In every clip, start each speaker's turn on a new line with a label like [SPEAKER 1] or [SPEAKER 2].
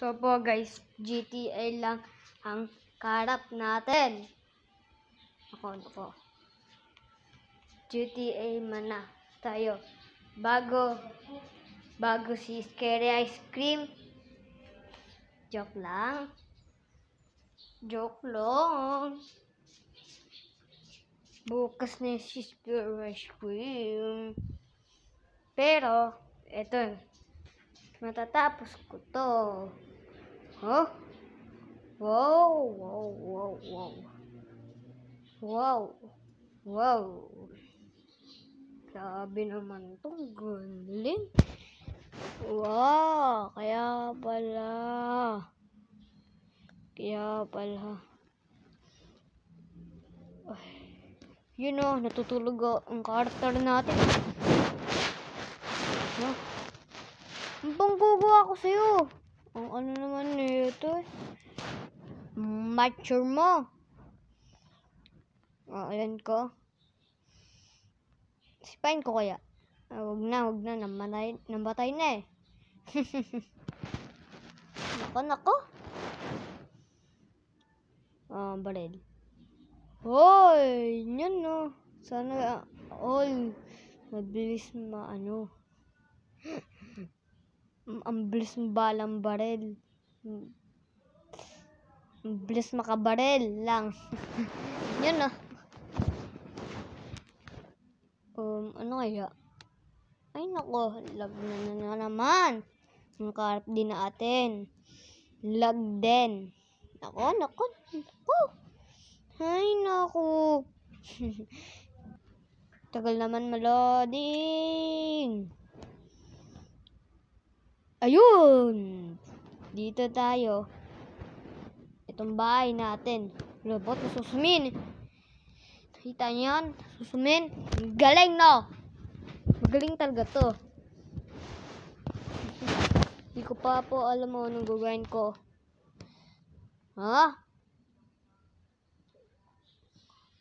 [SPEAKER 1] So po guys, GTA lang ang karap natin. Ako. GTA mana tayo. Bago si Scary Ice Cream. Joke lang. Bukas na si Scary Ice Cream. Pero, eto. Matatapos ko to. Huh? Wow. Grabe naman tong galing. Wow, kaya pala. Ay, yun o, natutulog ang karakter natin. Huh? Ang panggugo ako sa'yo. Ang ano naman ito eh. Mature mo. Ayan ko. Sipain ko kaya. Wag na. Namatay na eh. Nako. Baril. Hoy! Yan no. Sana all mabilis maano. Ang bilis balang baril. Ang bilis makabaril lang. Yan no. Ano kaya? Ay nako, lag na naman. Ang karap din natin. Lag din. Nako. Ay nako. Tagal naman maloding. Ayun. Dito tayo. Itong bahay natin. Robot na susumin. Kita niyo yan? Susumin. Galing no? Magaling talaga to. Hindi ko pa po alam mo anong gagawin ko. Ha?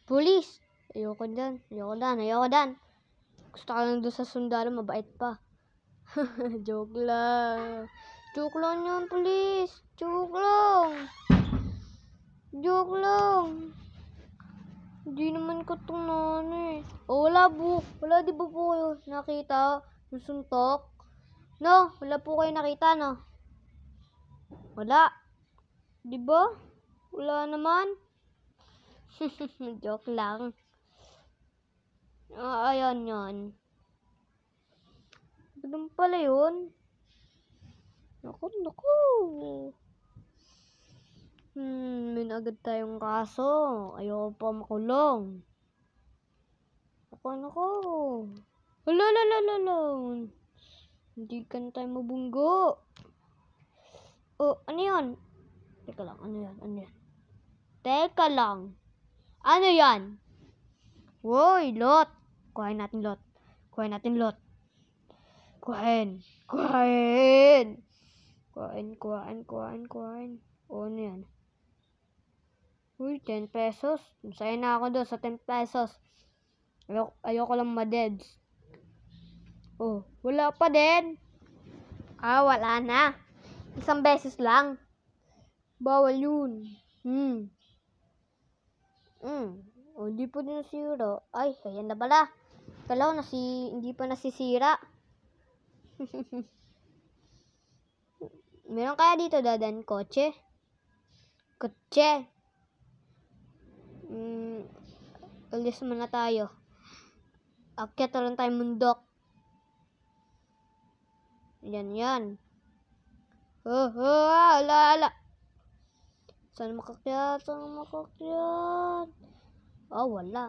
[SPEAKER 1] Police! Ayoko dan. Gusto ka lang doon sa sundalo, mabait pa. Joke lang. Joke lang yan, police. Joke lang. Hindi naman katungan eh. Wala di ba po kayo nakita yung suntok? No, wala po kayo nakita no? Wala. Di ba? Wala naman. Joke lang. Ayan yan. Ganun pala yun. Naku. May agad tayong kaso. Ayoko pa makulong. Naku. Hala. Hindi ka na tayo mabunggo. Ano yan? Teka lang, ano yan? Woy, lot. Kuhain natin lot. Kuhain. Ano yan? Uy, 10 pesos. Masaya na ako doon sa 10 pesos. Ayoko lang madeds. Wala pa din. Wala na. Isang beses lang. Bawal yun. Hindi po din nasira. Ay, ayan na pala. Kala ko hindi pa nasisira. Meron kaya dito dadan kotse? Alis muna tayo. Akyat lang tayo mundok. Yan. Ala. Saan makakyat? Wala.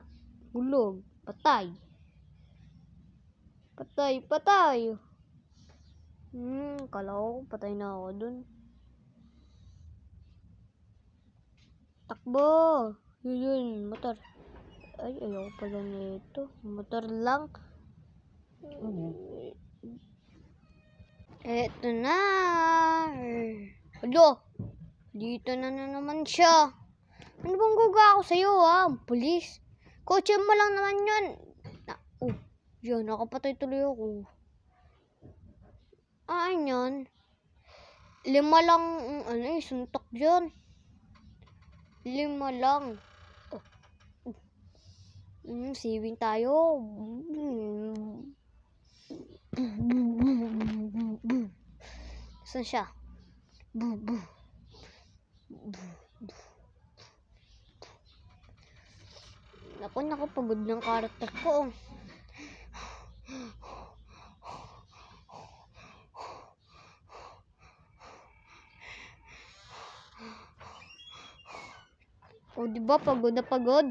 [SPEAKER 1] Hulog. Patay. Kala ko patay na ako dun. Takbo. Yun, motor. Ay, ayoko pala nito. Motor lang. Eto na. Dito na naman siya. Ano bang guga ako sa'yo Police. Kotse mo lang naman yun. Nakapatay tuloy ako. Yan. 5 lang, suntok dyan. 5 lang. Swimming tayo. Saan siya? Naku, pagod ng karakter ko. O, diba, pagod na pagod?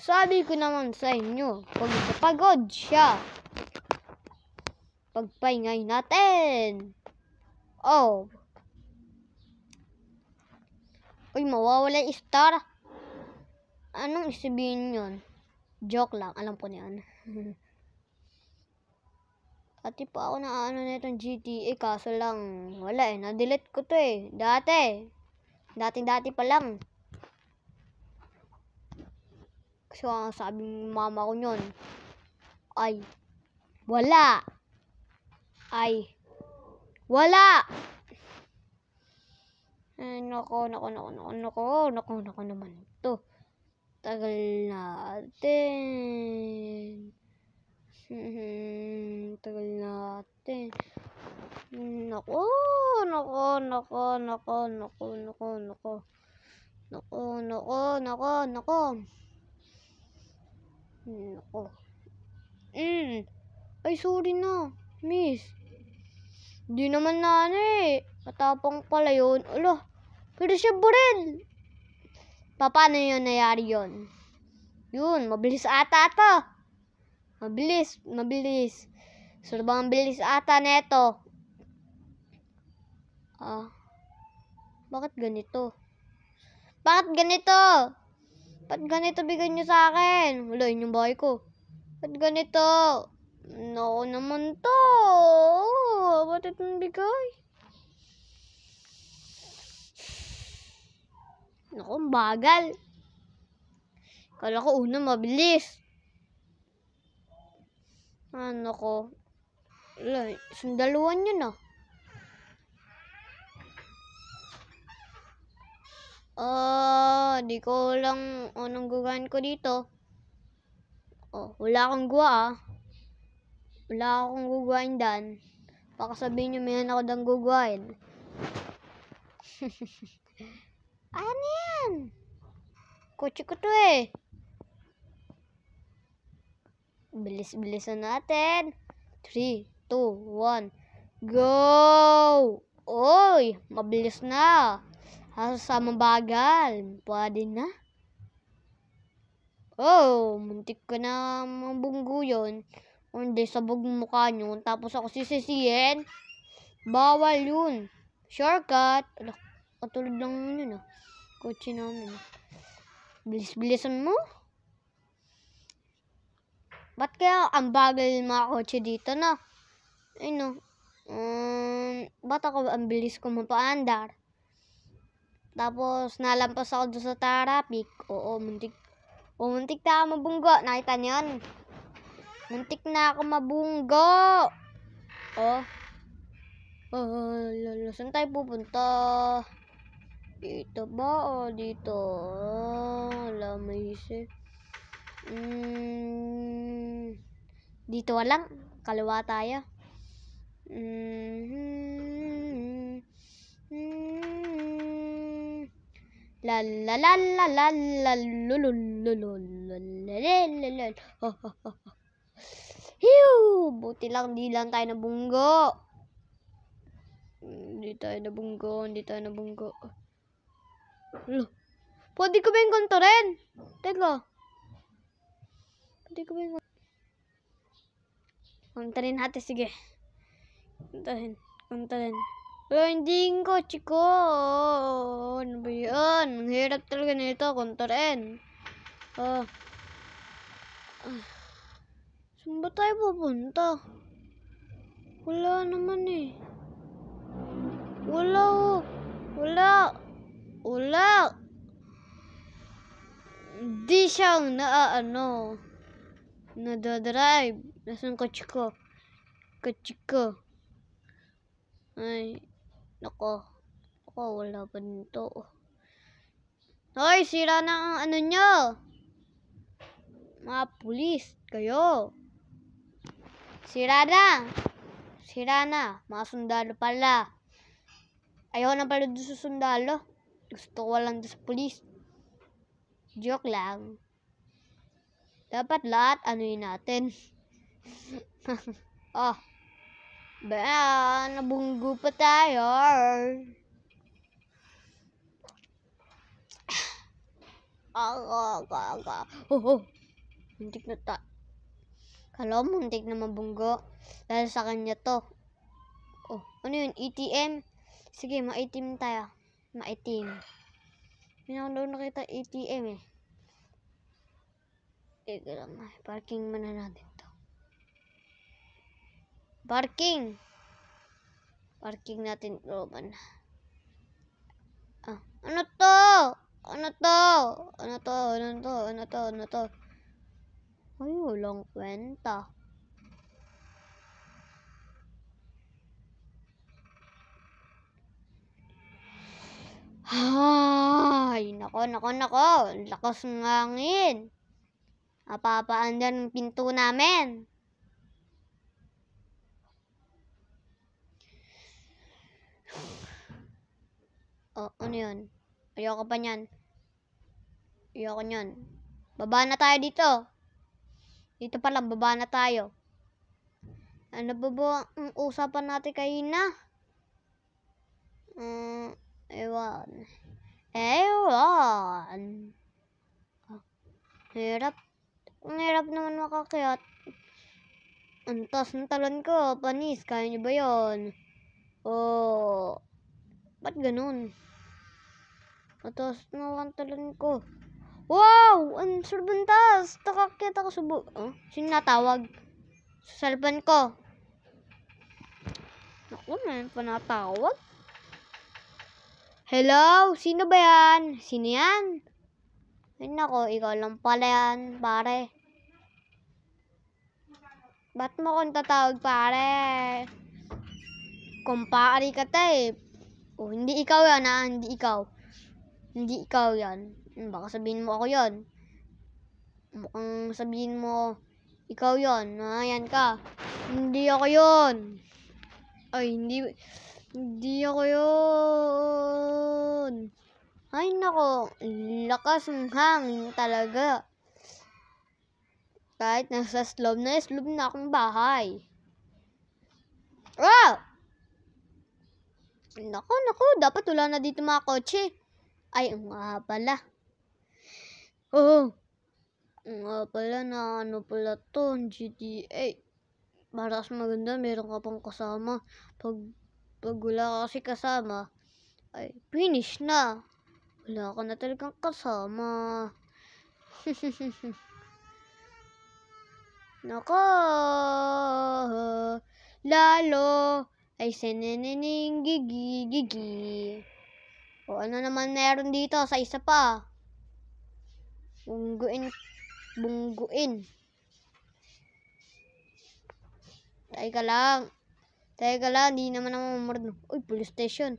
[SPEAKER 1] Sabi ko naman sa inyo, pagod na pagod siya. Pagpahingay natin. Oh. Uy, mawawala yung star. Anong isabihin yun? Joke lang, alam ko na yan. Dati pa ako na nitong GTA, kaso lang, wala na-delete ko to Dati pa lang. So, ang sabi ng mama ko nyon, ay, wala. Nako naman to. Tagal natin. Nako. Ay, sorry na, miss. Di naman matapang pala yun. Ala, pero siya baril. Paano yun nangyari yun? Yun, mabilis ata to. Mabilis. Sobrang bilis ata neto. Bakit ganito? Ba't ganito bigay nyo sa akin? Wala, yun yung bahay ko. Ba't ganito? No naman to. Ba't itong bigay? Naku, bagal. Kala ko una mabilis. Nako. Wala, sundaluan yun di ko lang anong gagawin ko dito. Wala akong gawa Wala akong gagawin dan. Baka sabihin nyo mayroon ako dang gagawin. Ano yan? Kotse ko to Bilis-bilisan natin. 3, 2, 1, go! Oy, mabilis na. Sa mabagal. Pwede na. Muntik ka na mabunggo yun. Hindi, sabog mukha nyo. Tapos ako sisisihin. Bawal yun. Shortcut. Katulad lang yun Kotse namin. Bilis-bilisan mo. Ba't kaya ang bagal mga kotse dito ba't ako ang bilis ko mapaandar? Tapos nalampas ako doon sa traffic. Muntik na ako mabunggo. Nakita niyo yan? Muntik na ako mabunggo. Saan tayo pupunta? Dito ba o dito? Wala may isip. Dito walang. Kaliwa tayo. La la la la la la buti lang di lang tayo nabunggo. Hindi tayo nabunggo. Pwede ko ba yung kontorin? Teka. Pwede ko ba yung kontorin natin? Sige. Kontorin. Hindi yung kotse ko. Ano ba yan? Ang hirap talaga nito, kontorin. Saan ba tayo pupunta? Wala naman Wala. Di siyang nadadrive. Nasaan kotse ko? Ay, Nako. Ako, wala pa nito. Hoy, sira na ang ano nyo. Mga pulis, kayo. Sira na. Sira na. Mga sundalo pala. Ayaw na pala doon sa sundalo. Gusto ko lang doon sa pulis. Joke lang. Dapat lahat anuin natin. Oh. Ba, nabunggo pa tayo. Oh. Muntik na Kala mo, muntik na mabunggo. Dahil sa kanya to. Oh, ano yun? ATM? Sige, ma-ATM tayo. Ma-ATM. Hindi ako daw nakita ATM eh. Teka lang. Parking muna natin to. Parking! Parking natin to man. Ah, ano to? Ano to? Ano to? Ano to? Ano to? Ano to? Ay, walang kwenta. Ay, nako. Lakas ng hangin. Napapaandar ng pinto namin. Oh, ano yun? Ayoko pa niyan. Ayoko niyan. Baba na tayo dito. Dito pala, baba na tayo. Ano ba ang usapan natin kanina? Ewan. Hirap. Ang hirap naman makakyat. Ang taas ng talon ko. Panis, kaya niyo ba yun? Oh. Ba't ganun? Ang taas ng talon ko. Wow! Ang sobrang taas. Nakakyat ako sa sino natawag? Sa cellphone ko. Naku, may panatawag. Hello? Sino ba yan? Sino yan? Ay nako, ikaw lang pala yan, pare. Ba't mo kong tatawag, pare? Kumpari ka tayo. Oh, hindi ikaw yan, ha? Hindi ikaw. Hindi ikaw yan. Baka sabihin mo ako yan. Mukhang sabihin mo, ikaw yan. Yan ka. Hindi ako yun. Ay, hindi ako yun. Ay, nako. Lakas ng hangin talaga. Kahit nasa slob na akong bahay. Ah! Nako. Dapat wala na dito mga kotse. Ay, nga pala. Oh. Nga pala na ano pala to. GTA. Para mas maganda, meron ka pang kasama. Pag wala ka kasi kasama, ay, finish na. Wala ka na talagang kasama. Nako, lalo ay senenining gigi. O ano naman meron dito sa isa pa? Bungguin. Teka lang, di naman ako mamurno. Uy, police station.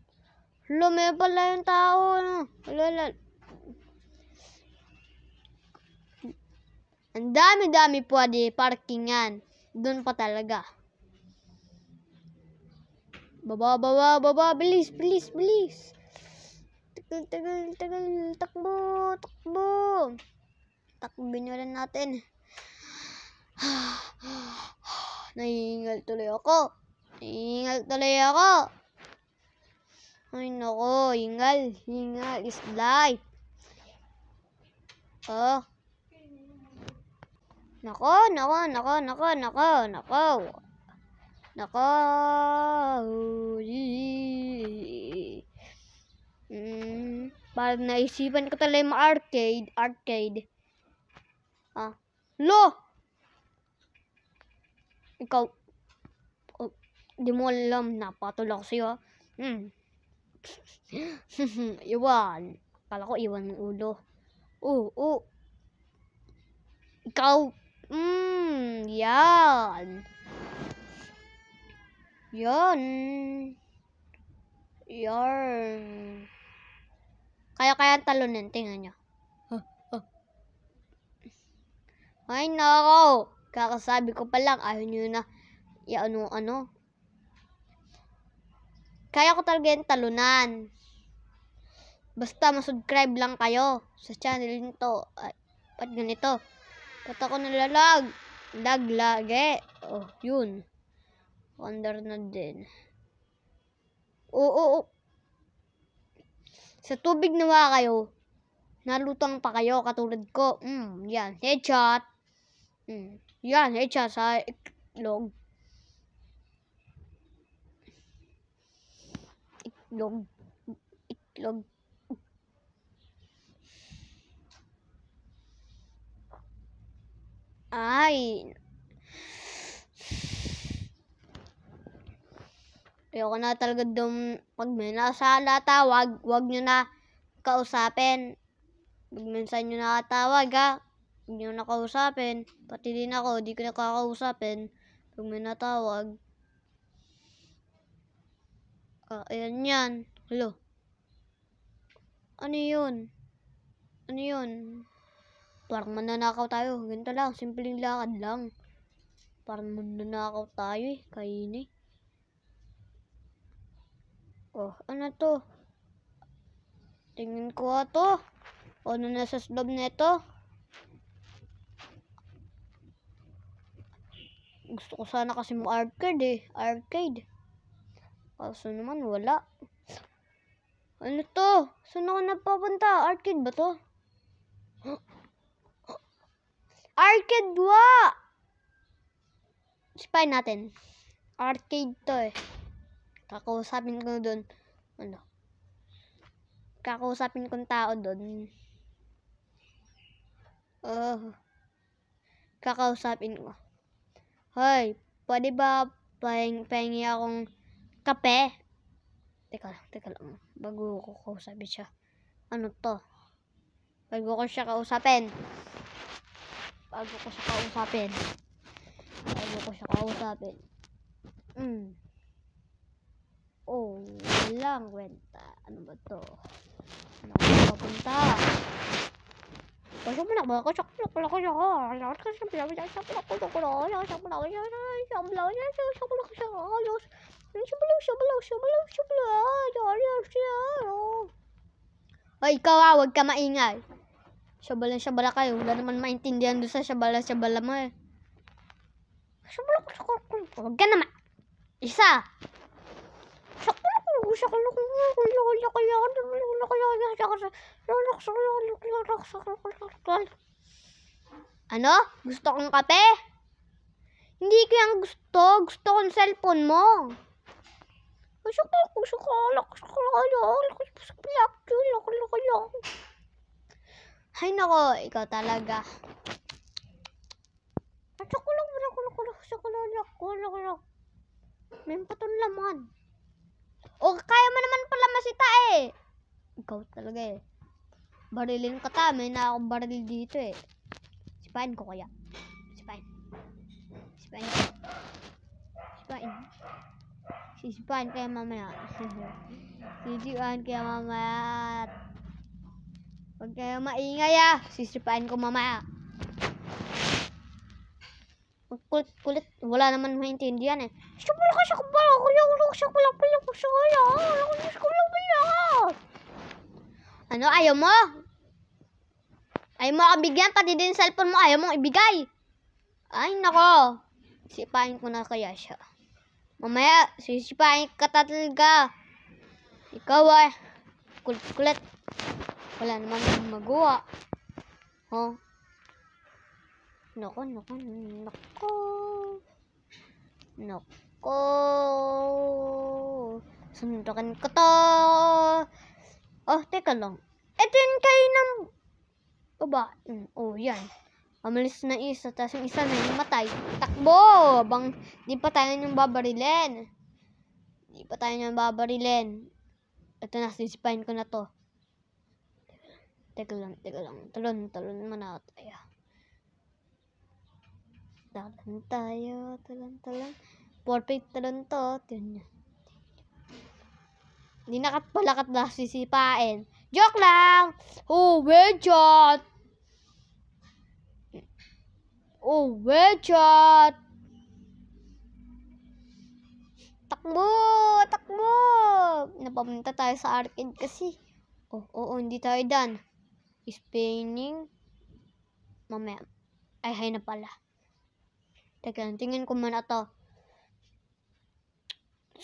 [SPEAKER 1] Hala, may pala yung tao, no? Hala. Ang dami pwede parkingan. Doon pa talaga. Baba. Bilis. Tagal. Takbo. Takbin na natin. Nahingal tuloy ako. Ay, nako. Hingal is life. Oh. Nako. Parang naisipan ko talaga yung arcade. Lo! Ikaw, di mo alam, napatulak sa'yo. Iwan. Kala ko iwan ng ulo. Ikaw, yan. Yarn. Kaya talunin. Tingnan nyo. Ay, nako. Kakasabi ko pa lang. Ayaw nyo na. Ano. Kaya ko talaga yung talunan. Basta masubscribe lang kayo sa channel nito. Ay, ba't ganito? Ba't ako nalalag? Lagi. Oh, yun. Wonder na din. Oo. Sa tubig nawa kayo. Nalutang pa kayo katulad ko. Yan. Headshot. Yan. Headshot sa itlog. Itlog. Ay. Ayoko na talaga pag may nasa tawag, wag nyo na kausapin. Pag minsan nyo nakatawag huwag nyo na kausapin. Pati din ako, di ko na kakausapin. Pag may natawag. Ayan yan. Hello. Ano yun? Parang mananakaw tayo. Ganito lang, simpleng lakad lang. Parang mananakaw tayo kaini. Oh, ano to? Tingin ko to. Ano nasa loob nito? Gusto ko sana kasi mo arcade. Kaso naman wala. Ano to? Saan ako napapunta? Arcade ba to? Arcade wa! Spy natin. Arcade to Kakausapin ko doon. Kakausapin kong tao doon. Kakausapin ko. Hoy, pwede ba pahingi akong kape? Teka lang. Bago ko kausapin siya. Ano to? Bago ko siya kausapin. Oh, walang kwenta. Ano ba to? Ano ko papunta? Hoy, ikaw wag ka maingay. Shabala kayo. Wala naman maintindihan doon sa shabala mo Wag ka naman. Isa. Ano? Gusto kong kape? Hindi ko yung gusto. Gusto kong cellphone mo. Ay nako, ikaw talaga. May patong laman. O, kaya mo naman pala masita Ikaw talaga Barilin ka ta. May na akong baril dito Sipain ko kaya. Sisipain kaya mamaya. Huwag kayo maingay Sisipain ko mamaya. Kulit. Wala naman maintindihan Ano, ayaw mo? Ayaw mo kabigyan, pati din cellphone mo, ayaw mong ibigay. Ay, nako. Sipain ko na kaya siya. Mamaya, sisipain ka talaga. Ikaw kulit. Wala naman magawa. Nako. Sundukan ko to. Oh, teka lang. Ito yung kayo ng baba. Yan. Amalis na isa, tapos yung isa na yung matay. Takbo! Di pa tayo niyang babarilin. Ito na, sisipain ko na to. Teka lang. Talon muna tayo. Talon. Perfect talon to. Hindi nakatpalakat na sisipain. Joke lang! Oh, headshot! Oh, headshot! Takbo! Takbo! Napapunta tayo sa arcade kasi. Oo, hindi tayo done. Spinning. Mamaya. Ay, hay na pala. Teka, tingin ko muna to.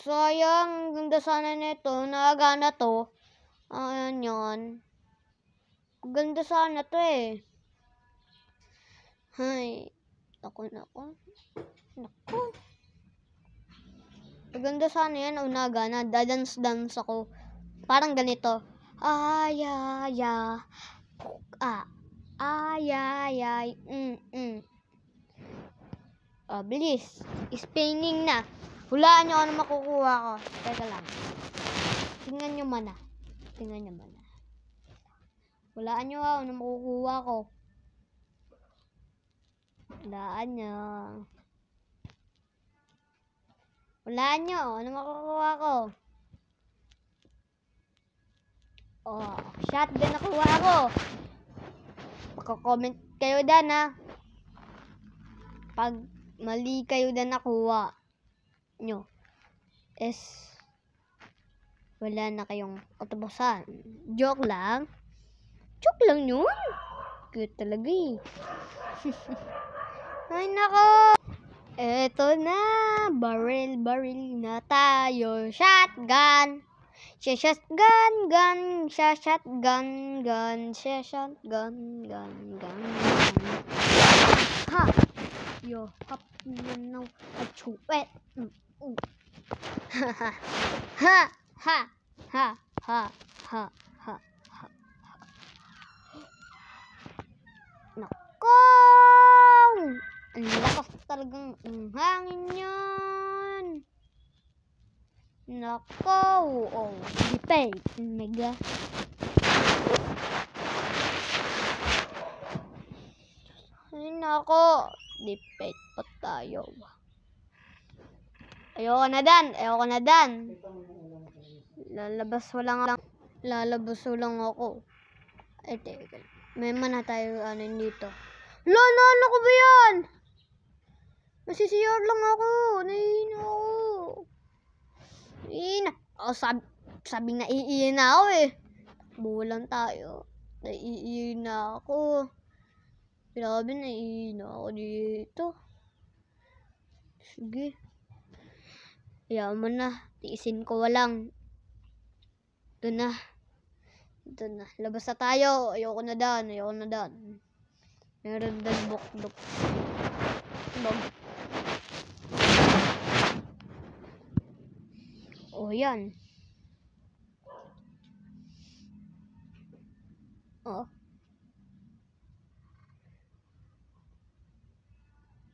[SPEAKER 1] Sayang, ganda sana nito. Nakagana to. Ayan yan. Ganda sana to eh. Hay. Naku. Maganda sana yan. Nagana. Dadance ako. Parang ganito. Ay. Bilis. Spinning na. Hulaan nyo ano makukuha ko. Teka lang. Tingnan nyo mana. Hulaan nyo ano makukuha ko. Hulaan nyo ano makukuha ko. Oh, shotgun nakuha ko. Pagko-comment kayo dan ha. Pag mali kayo dan nakuha nyo wala na kayong katapusan. Joke lang yun. Cute talaga eh. Ay nako. Eto na. Barrel na tayo. Shotgun. Shotgun. Ha. Yo, hop, no, I chew it. Ha. Nako! Ang lakas talagang hangin yan. Nako! Oh, dipay. Mega. Ay, nako. Dipay pa tayo. Ayoko na dan. Lalabas lang ako. Ay, teka. May mana tayo dito. Ano ko ba yan? Masisiyar lang ako. Nahihina ako. Sabi naiiyan na ako eh. Bulan tayo. Naiiyan na ako. Grabe, naiiyan ako dito. Sige. Ayaw mo na. Tiisin ko walang. Ito na. Labas na tayo. Ayoko na dan. Meron dan bukdok. Oh, yan. Oh.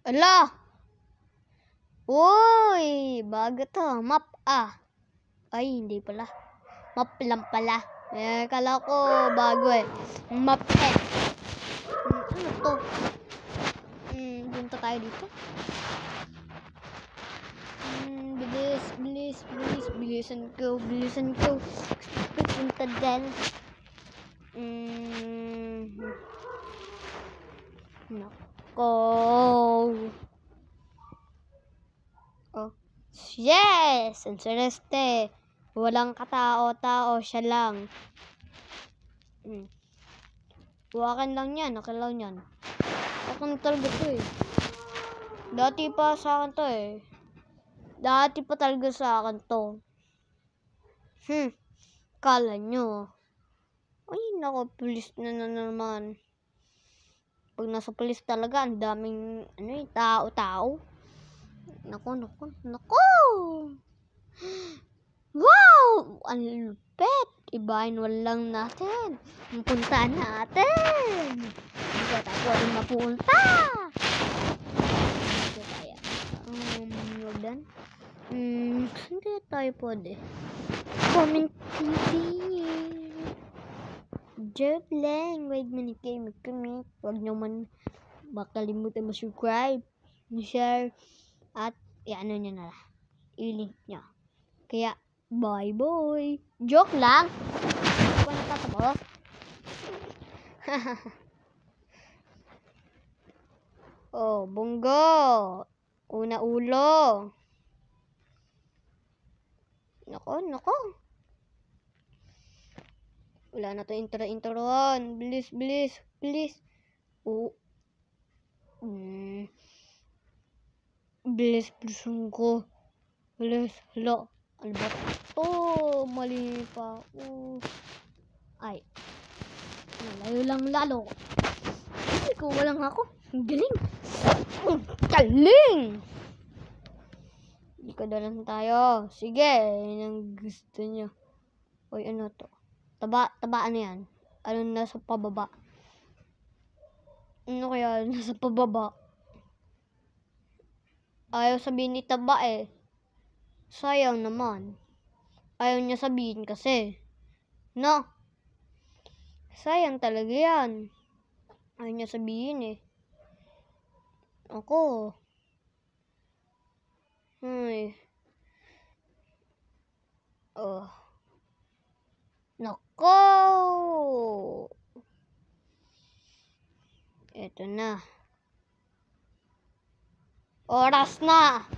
[SPEAKER 1] Ala! Uy! Bago to. Map Ay, hindi pala. Map lang pala. Kala ko bago eh. Map ano to? Punta tayo dito. Bilisan ko. Punta dyan. Nako. Oh. Yes! Ang Celeste. Walang katao-tao. Siya lang. Huwakan lang yan. Nakilaw yan. Akin talaga to eh. Dati pa talaga sa akin to. Kala nyo. Ay, nako, pulis na naman. Pag nasa pulis talaga, ang daming, tao. Nako. Wow! Ang lupet. Ibahin lang natin. Puntaan natin. Hindi tayo rin mapunta. Hindi tayo. Wagdan. Hindi tayo pwede. Comment TV. Joke lang. Wait minute kayo mag-comment. Huwag naman makalimutan mag-subscribe, share, at i-ano nyo na lang. I-link nyo. Kaya, Bye-bye. Joke lang. Hindi ko natatapos. Oh, bunggo. Una ulo. Nako. Wala na to intro-introan. Bilis. Oh. Bilis ko. Bilis. Hala. Ano ba? Oh, mali pa. Ay. Malayo lang lalo. Ay, kuha lang ako. Ang galing. Galing! Ikot na lang tayo. Sige, yun ang gusto nyo. Uy, ano to? Taba ano yan? Ano nasa pababa? Ano kaya nasa pababa? Ayaw sabihin ni taba eh. Sayang naman. Ayaw niya sabihin kasi. No? Sayang talaga yan. Ayaw niya sabihin eh. Ako. Ay. Oh. Nako! Ito na. Oras na.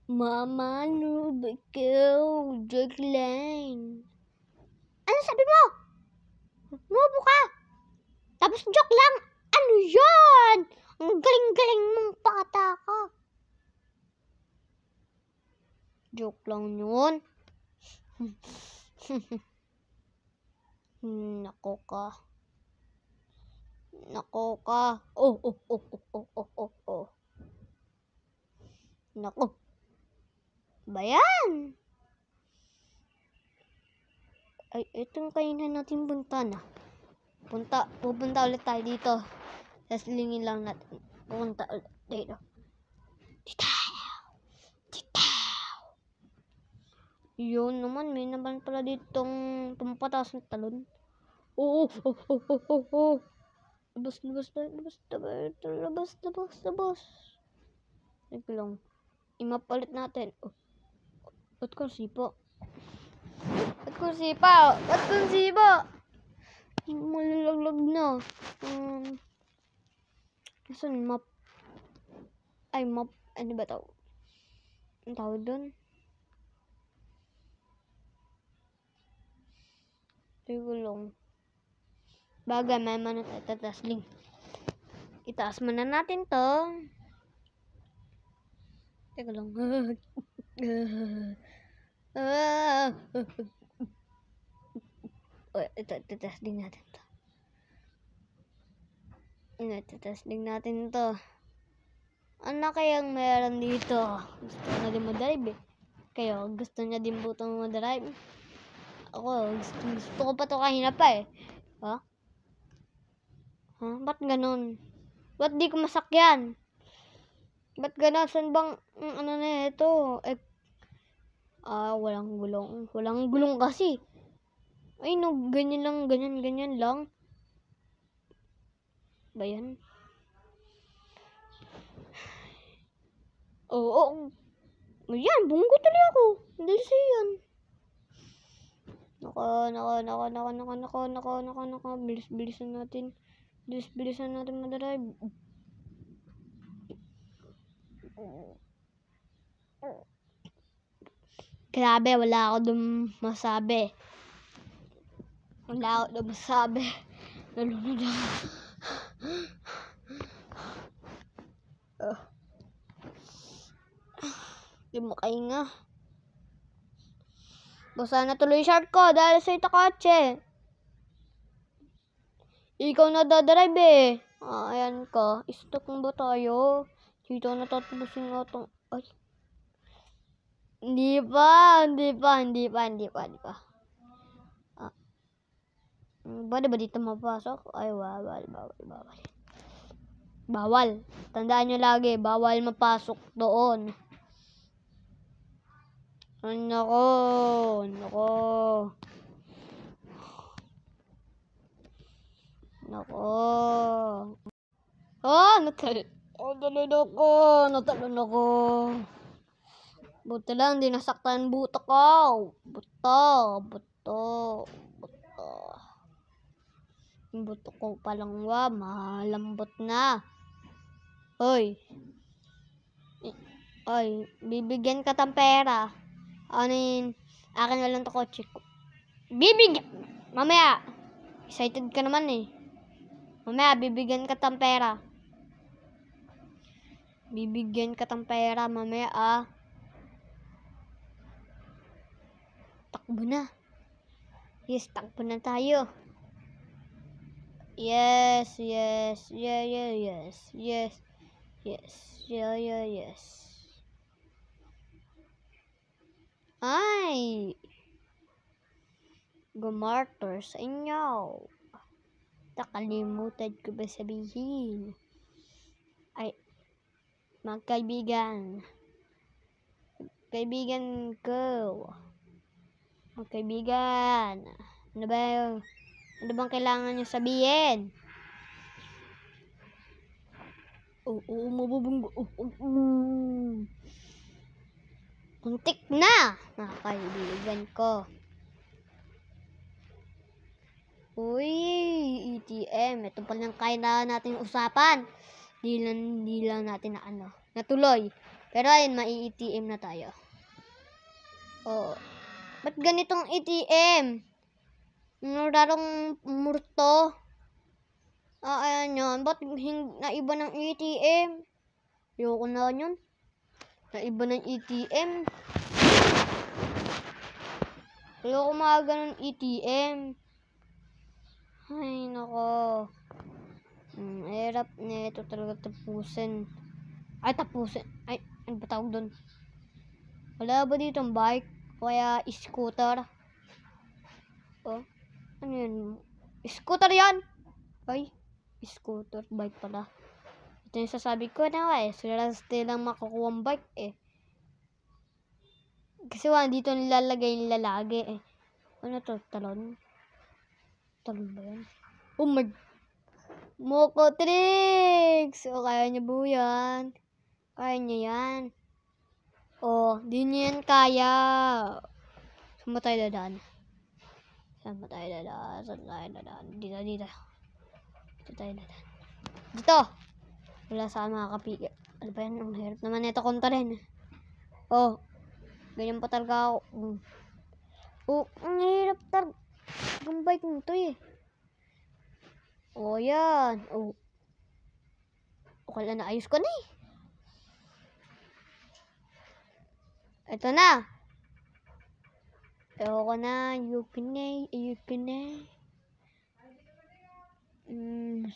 [SPEAKER 1] Mama, no, ikaw, joke lang. Ano sabi mo? Mubo ka. Tapos joke lang. Ano yan? Ang galing-galing mong bata ka. Joke lang yun. Nako ka. Oh. Nako. Bayan. Ay, itong kainan natin punta na. Pupunta ulit tayo dito. Saslingin lang natin. Pupunta ulit dito. Titaw. Yun naman, may naman pala ditong pampataas ng talon. Oh. Labas. Ito lang. Imapalit natin. Oh. Ba't kung sipa? Malalaglag na. Nasaan map? Ay, map. Ano ba tawag? Ang tawag doon? Sigulong. Bagay, may manot at tatasling. Itaas muna natin to. Teka lang. Itatesting natin to. Ano kayang meron dito? Gusto na din mo-drive eh. Kayo, gusto niya din po itong mo-drive? Ako, gusto ko pa ito kahina pa eh. Ha? Ba't ganun? Ba't di ko masakyan? Ba't ganun? Saan bang, ano na ito? Walang gulong. Walang gulong kasi. Ay no, ganyan lang. Ba yan? Oo. Ayan, bunggo tuloy ako. Dahil sa yan. Nako. Bilisan natin. Bilisan natin madrive. Grabe, wala ako dun masabi. Nalunod ako. Di mo kainga. Basta na tuloy short ko dahil sa itakotse. Ikaw na dadrive eh. Ayan ka. Stop mo ba tayo? Dito na tatapusin nga itong... Ay. Hindi pa. Pwede ba dito mapasok? Ay, bawal. Tandaan nyo lagi, bawal mapasok doon. Ay, nako. Oh, Natalon ako. Natalon ako. Buti lang, di nasaktan buto ko. Buto. Buto. Buto. Yung buto ko palang malambot na. Hoy. Hoy, bibigyan ka ng pera. Ano yun? Akin na lang to kotse ko. Bibigyan! Mamaya. Excited ka naman eh. Mamaya, bibigyan ka ng pera. Bibigyan ka ng pera mamaya Takbo na. Yes, takbo na tayo. Yes, yes, yeah, yeah, yes, yes, yes, yeah, yeah, yes. Ay! Gumarter sa inyo. Nakalimutan ko ba sabihin? Ay, magkaibigan. Kaibigan ko. Magkaibigan. Ano bang kailangan nyo sabihin? Mabubunggo. Kuntik na, mga kaibigan ko. Uy, ATM. Ito palang kailangan natin usapan. Di lang natin natuloy. Pero ayun, mai-ATM na tayo. Oh. Ba't ganitong ATM? Nararong murto. Ayan yan. Ba't naiba ng ATM? Ayoko na yun. Naiba ng ATM. Ayoko mga ganun ATM. Ay, nako. Hirap na ito talaga tapusin. Tapusin. Ano ba tawag doon? Wala ba dito ang bike? Kaya scooter? Ano yun? Scooter yan? Ay, scooter. Bike pala. Ito yung sasabi ko na sila lang makukuha ang bike Kasi dito nilalagay nilalagi Ano to? Talon? Talon ba yan? Oh my... Moko tricks! Kaya niya po yan. Kaya niya yan. Di niya yan kaya. Saan ba tayo dadaan? Dito. Dito tayo dadaan. Dito! Wala saan makakapigil. Ano ba yan? Ang hirap naman ito konta rin. Ganyan pa talaga ako. Ang hirap talaga. Ang bike nito yan. Okay lang, naayos ko na Ito na. Ayoko na. Ayoko na.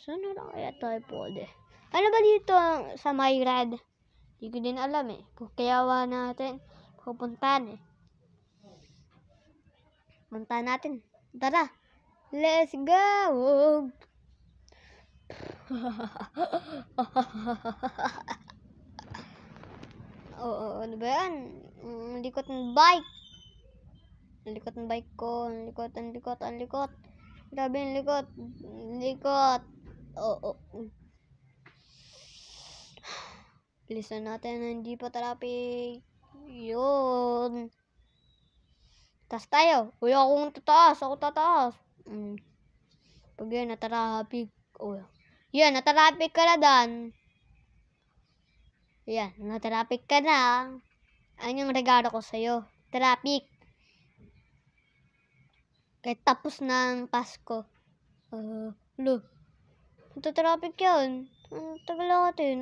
[SPEAKER 1] Saan na lang kaya tayo pwede? Ano ba dito sa Mayrad? Hindi ko din alam Kaya natin pupuntahan Puntahan natin. Tara. Let's go! Ano ba yan? Likot ng bike. Likot ng bike ko. Ang likot. Grabe yung likot. Bilisan natin. Hindi pa traffic. Yun. Taas tayo. Ako tataas. Pag yan, natraffic. Yan, natraffic ka na dan. Yan, natraffic ka na. Ano yung regalo ko sa'yo? Traffic. Kahit tapos ng Pasko. Traffic yan. Ang tagal natin.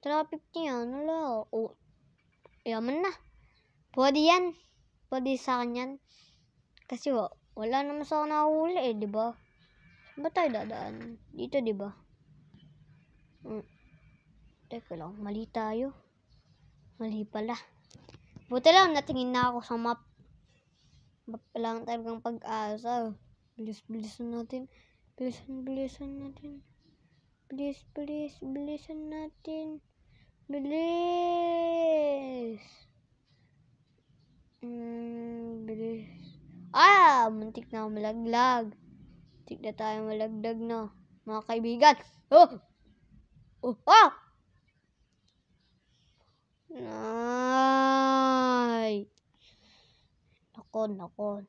[SPEAKER 1] Traffic niya. Yaman na. Pwede yan. Pwede sa akin yan. Kasi wala naman sa akin nahuli diba? Saan ba tayo dadaan? Dito diba? Teka lang, mali tayo. Mali pala. Buti lang, natingin na ako sa map. Lang talagang pag-asa. Bilisan natin. Bilisan natin. Bilisan natin. Bilis. Muntik na ako malaglag. Muntik na tayo malagdag na. Mga kaibigan. Ay. Nako.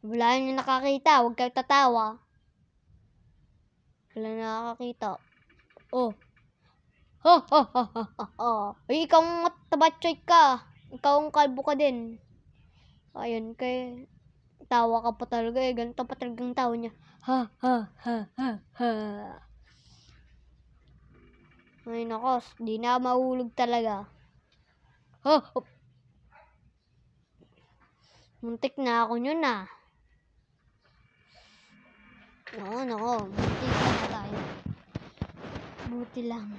[SPEAKER 1] Wala nang nakakita. Huwag kang tatawa. Wala na nakakita. Oh. Ha, ha, ha, ha, ha, ha. Ay, ikaw ang matabatsoy ka. Ikaw ang kalbo ka din. Ayun, kay tawa ka pa talaga eh. Ganito pa talagang tawa niya. Ha, ha, ha, ha, ha. Ay, nakos. Di na mahulog talaga. Ha, oh. Muntik na ako yun ah. Nako. Muntik na tayo. Buti lang.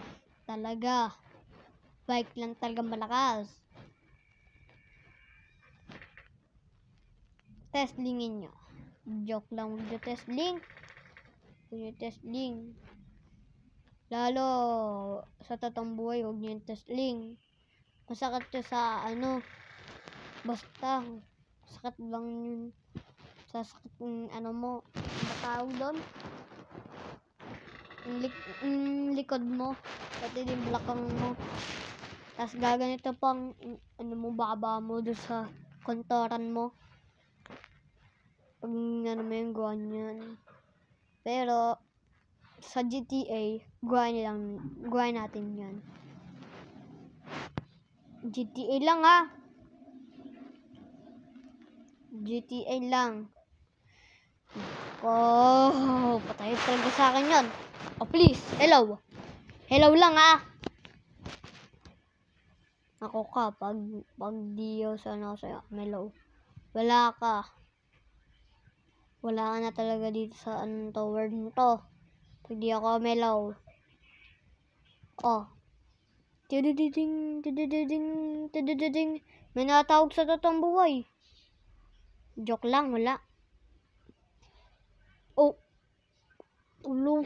[SPEAKER 1] Talaga. Bike lang talaga malakas. Testlingin nyo. Joke lang. Huwag nyo testing. Lalo sa totoong buhay, huwag nyo yung testing. Masakit to sa basta. Sakit lang yun. Sasakit yung mo. Ano tawag doon? Likod mo. Pati din balakang mo. Tapos gaganito pang baba mo doon sa kontoran mo. Pag mo yung ganyan. Pero sa GTA, gawa natin yan. GTA lang ha. GTA lang. Oh, patay talaga sa akin yun. Oh, please. Hello lang ha. Ako ka, pag di sana sa'yo, hello. Wala ka na talaga dito sa tower nito. Pag di ako melaw. Oh. Tidididing. May natawag sa totoong buhay. Joke lang, wala. Oh. Ulo.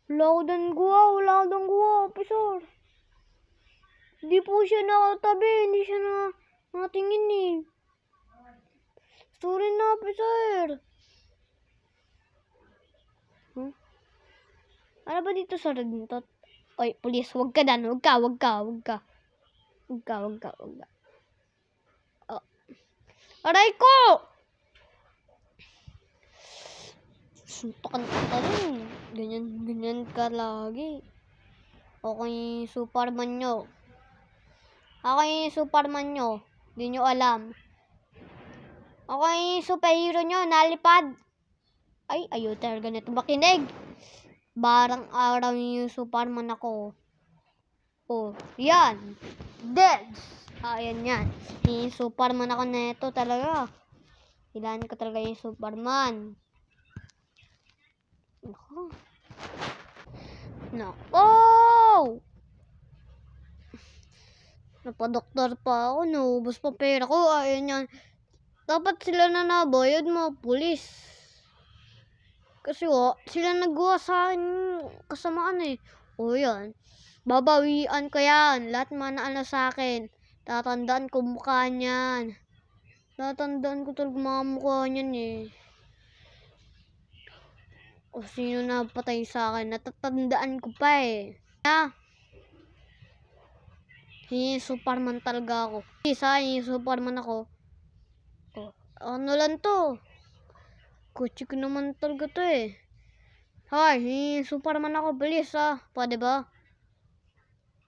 [SPEAKER 1] Wala ako dang guwa, officer. Hindi po siya nakatabi, hindi siya nakatingin eh. Sorry na, officer. Ano ba dito sa radintot? Oy, police, wag ka. Oh. Aray ko! Suntokan ka rin. Ganyan ka lagi. Ako yung Superman nyo. Hindi nyo alam. Ako yung superhero nyo, nalipad. Ay, ayaw talaga na ito makinig. Barang araw yung Superman ako. Oh, yan. Dead. Ayan yan. Yung Superman ako na ito talaga. Kailangan ko talaga yung Superman. Nako! Napadoktor pa ako. Naubos pa pera ko. Ayan yan. Dapat sila na nabayad mga pulis. Kasi sila nagawa sa akin kasamaan eh. O yan. Babawian ko yan. Lahat manaala sa akin. Tatandaan ko mukha niyan. Tatandaan ko talaga mga mukha niyan eh. O sino na patay sa akin. Natatandaan ko pa eh. Superman talaga ako. Isa, Superman ako. Oh, ano lang to? Kutsi ko naman talaga to eh. Hi, Superman ako. Bilis Pwede ba?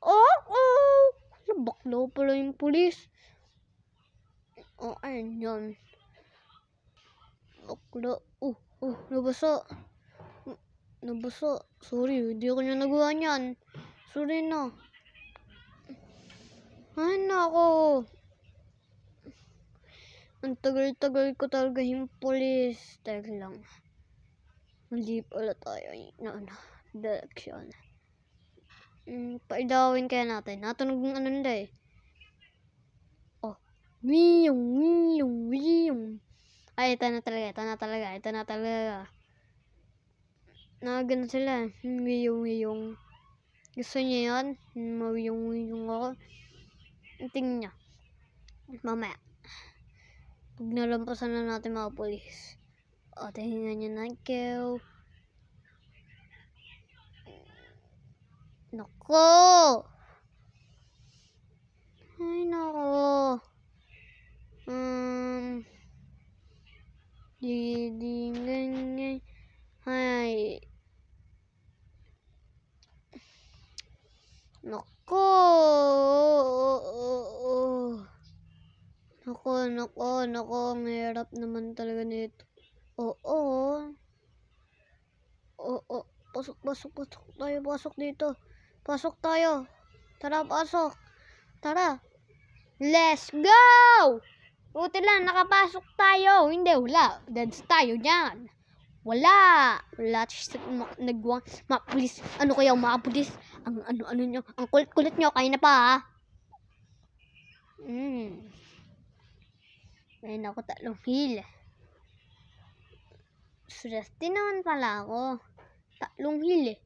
[SPEAKER 1] Oh! Baklo pala yung pulis. Oh, ayun yan. Baklo. Nabasa. Sorry, hindi ko niya nagawa niyan. Sorry na. Ay, nako. Ang tagal-tagal ko talaga yung pulis. Teka lang. Mali pala tayo. Direction. Paidawin kaya natin. Natunog ng nila eh. Oh. Wiyong. Ay, ito na talaga. Nagano sila. Wiyong. Gusto niya yan? Mawiyong ako. Tingnan niya. Mamaya. Pag nalampasan na natin mga polis. Tingnan niya na ikaw. Nako! Nako. Nako. Ang hirap naman talaga nito. Oo. Pasok tayo. Pasok dito. Pasok tayo. Tara, pasok. Tara. Let's go! Buti lang, nakapasok tayo. Hindi, wala. Dance tayo dyan. Wala. Nagwang, mga pulis. Ano kaya mga pulis? Ang ano nyo? Ang kulit-kulit nyo. Kayo na pa, ha? Ayun ako, 3 hill. Swerte naman pala ako. 3 hill, eh.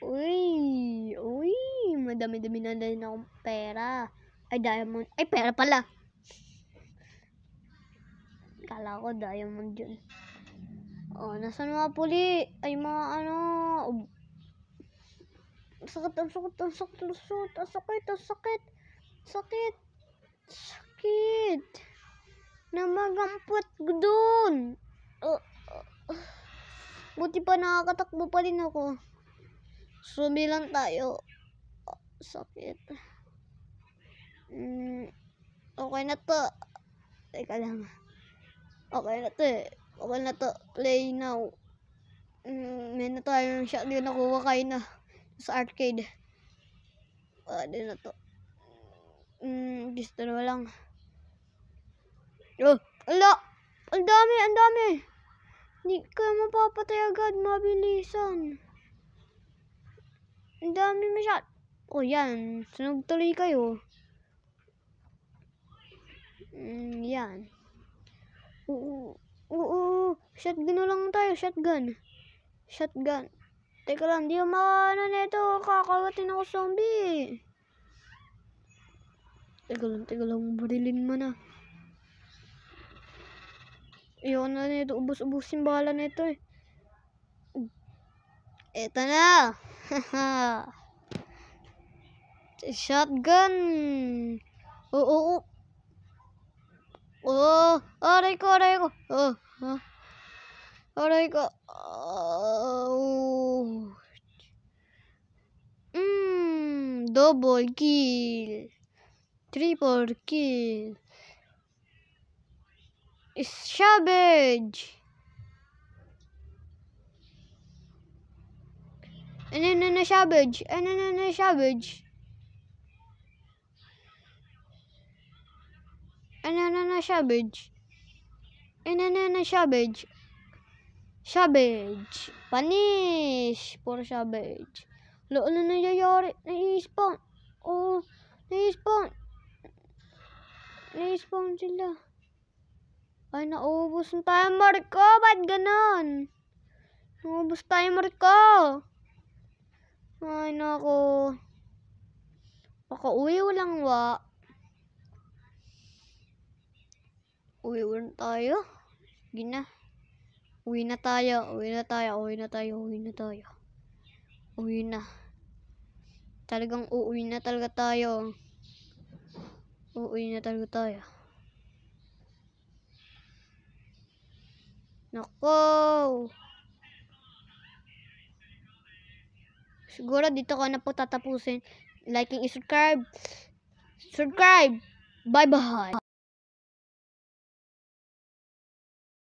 [SPEAKER 1] Uy. Madami-dami na din akong pera. Ay, diamond. Ay, pera pala. Kala ko diamond yun. Oh, nasaan mga puli? Ay, mga ano. Ang sakit. Namagampot ko dun. Buti pa nakakatakbo pa rin ako. Sumilang tayo. Sakit. Okay na to. Teka lang. Okay na to. Play now. May na tayo ng shot. Di nakuha kayo na. Sa arcade. Di na to. Gusto na lang. Ala! Ang dami. Hindi ka mapapatay agad. Mabilisan. Ang dami masyad. Yan. Sunog tuloy kayo. Yan. Shotgun na lang tayo. Shotgun. Teka lang. Di maano nito. Kakagatin ako zombie. Teka lang. Barilin mo na. Ayaw na nito. Ubus-ubusin bala nito, eh. Eto na. Shotgun. Aray ko. Aray ko. Double kill. Triple kill. Savage. Savage. Punish. Puro savage. Ano nangyayari? Nai-spawn. Nai-spawn sila. Ay, naubos na tayo, Marco. Ba't ganon? Naubos tayo, Marco. Ay, nako. Baka uwi walang wa. Uwi tayo. Sige na. Uwi na tayo. Talagang uuwi na talaga tayo. Nako. Siguro dito ko na po tatapusin. Liking, subscribe. Bye-bye.